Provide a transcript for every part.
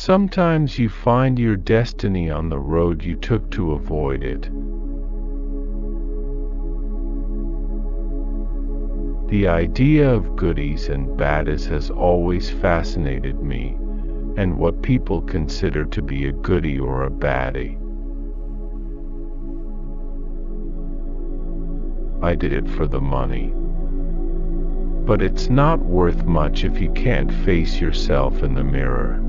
Sometimes you find your destiny on the road you took to avoid it. The idea of goodies and baddies has always fascinated me, and what people consider to be a goodie or a baddie. I did it for the money. But it's not worth much if you can't face yourself in the mirror.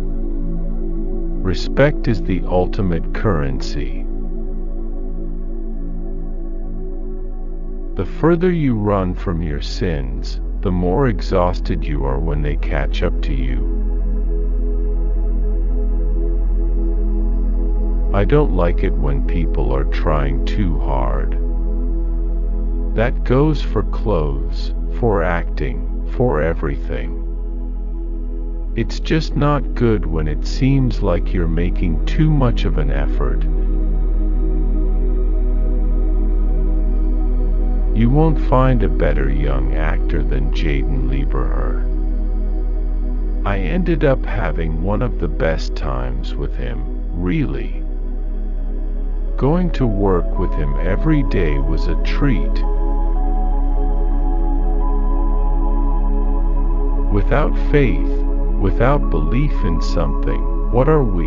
Respect is the ultimate currency. The further you run from your sins, the more exhausted you are when they catch up to you. I don't like it when people are trying too hard. That goes for clothes, for acting, for everything. It's just not good when it seems like you're making too much of an effort. You won't find a better young actor than Jaden Lieberher. I ended up having one of the best times with him, really. Going to work with him every day was a treat. Without faith, without belief in something, what are we?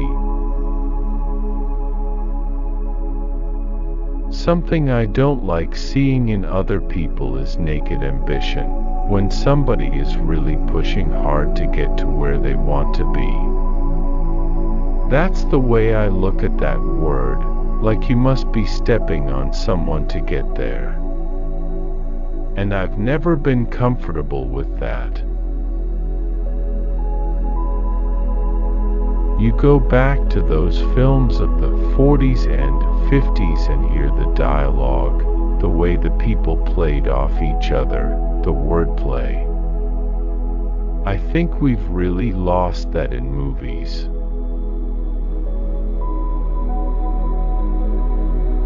Something I don't like seeing in other people is naked ambition, when somebody is really pushing hard to get to where they want to be. That's the way I look at that word, like you must be stepping on someone to get there. And I've never been comfortable with that. You go back to those films of the 40s and 50s and hear the dialogue, the way the people played off each other, the wordplay. I think we've really lost that in movies.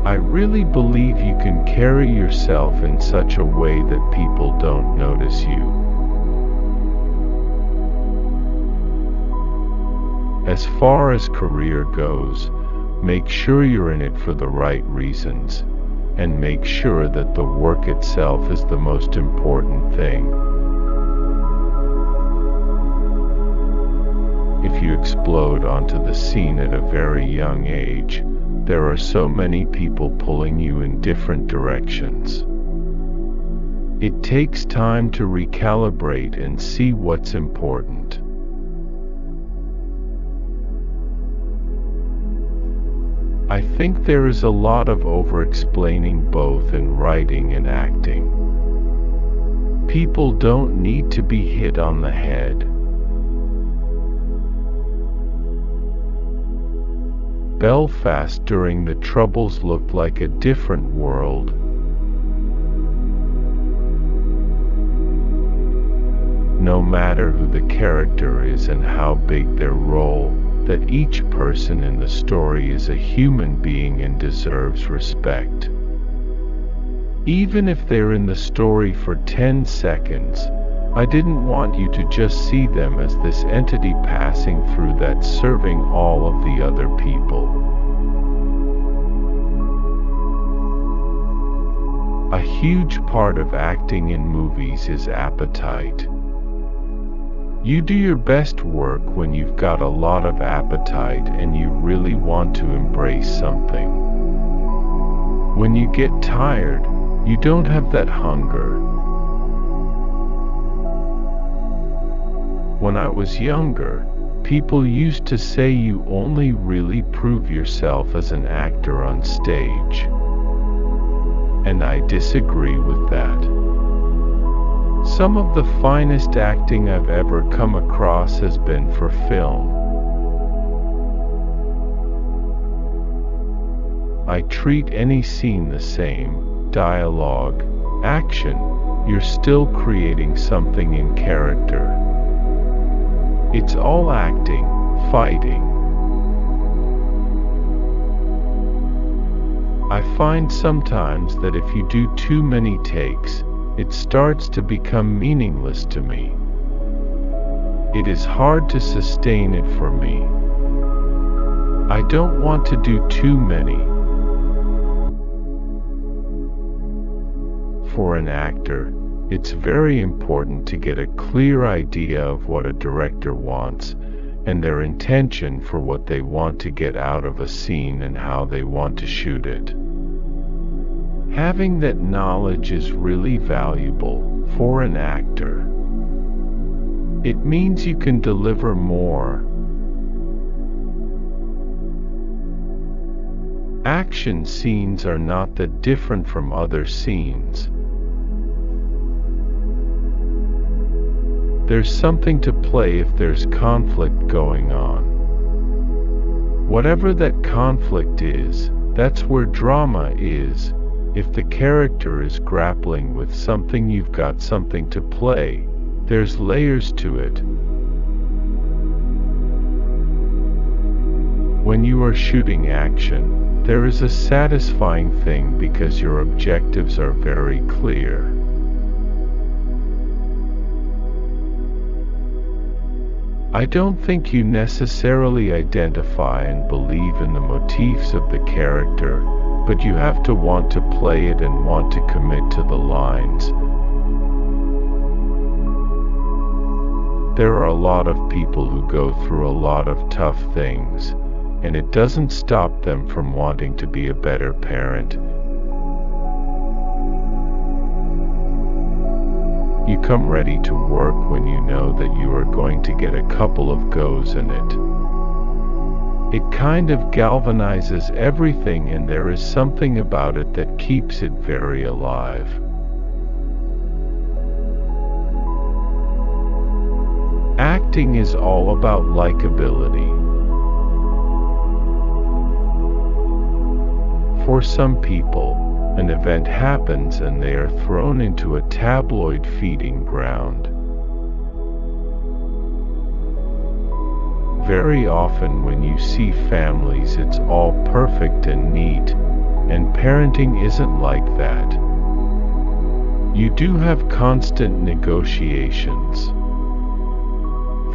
I really believe you can carry yourself in such a way that people don't notice you. As far as career goes, make sure you're in it for the right reasons, and make sure that the work itself is the most important thing. If you explode onto the scene at a very young age, there are so many people pulling you in different directions. It takes time to recalibrate and see what's important. I think there is a lot of over-explaining both in writing and acting. People don't need to be hit on the head. Belfast during the Troubles looked like a different world. No matter who the character is and how big their role, that each person in the story is a human being and deserves respect. Even if they're in the story for 10 seconds, I didn't want you to just see them as this entity passing through that's serving all of the other people. A huge part of acting in movies is appetite. You do your best work when you've got a lot of appetite and you really want to embrace something. When you get tired, you don't have that hunger. When I was younger, people used to say you only really prove yourself as an actor on stage. And I disagree with that. Some of the finest acting I've ever come across has been for film. I treat any scene the same, dialogue, action, you're still creating something in character. It's all acting, fighting. I find sometimes that if you do too many takes, it starts to become meaningless to me. It is hard to sustain it for me. I don't want to do too many. For an actor, it's very important to get a clear idea of what a director wants and their intention for what they want to get out of a scene and how they want to shoot it. Having that knowledge is really valuable for an actor. It means you can deliver more. Action scenes are not that different from other scenes. There's something to play if there's conflict going on. Whatever that conflict is, that's where drama is. If the character is grappling with something, you've got something to play. There's layers to it. When you are shooting action, there is a satisfying thing because your objectives are very clear. I don't think you necessarily identify and believe in the motifs of the character, but you have to want to play it and want to commit to the lines. There are a lot of people who go through a lot of tough things, and it doesn't stop them from wanting to be a better parent. You come ready to work when you know that you are going to get a couple of goes in it. It kind of galvanizes everything, and there is something about it that keeps it very alive. Acting is all about likability. For some people, an event happens and they are thrown into a tabloid feeding ground. Very often when you see families, it's all perfect and neat, and parenting isn't like that. You do have constant negotiations.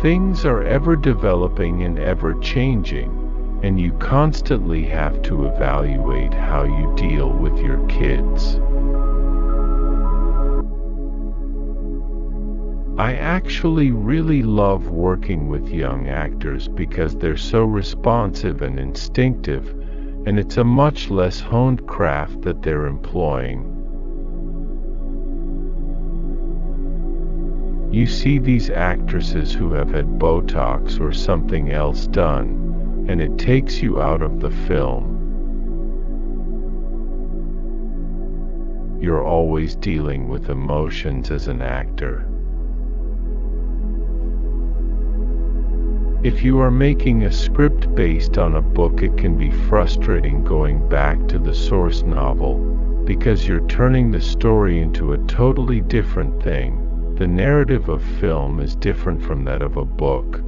Things are ever developing and ever changing, and you constantly have to evaluate how you deal with your kids. I actually really love working with young actors because they're so responsive and instinctive, and it's a much less honed craft that they're employing. You see these actresses who have had Botox or something else done, and it takes you out of the film. You're always dealing with emotions as an actor. If you are making a script based on a book, it can be frustrating going back to the source novel, because you're turning the story into a totally different thing. The narrative of film is different from that of a book.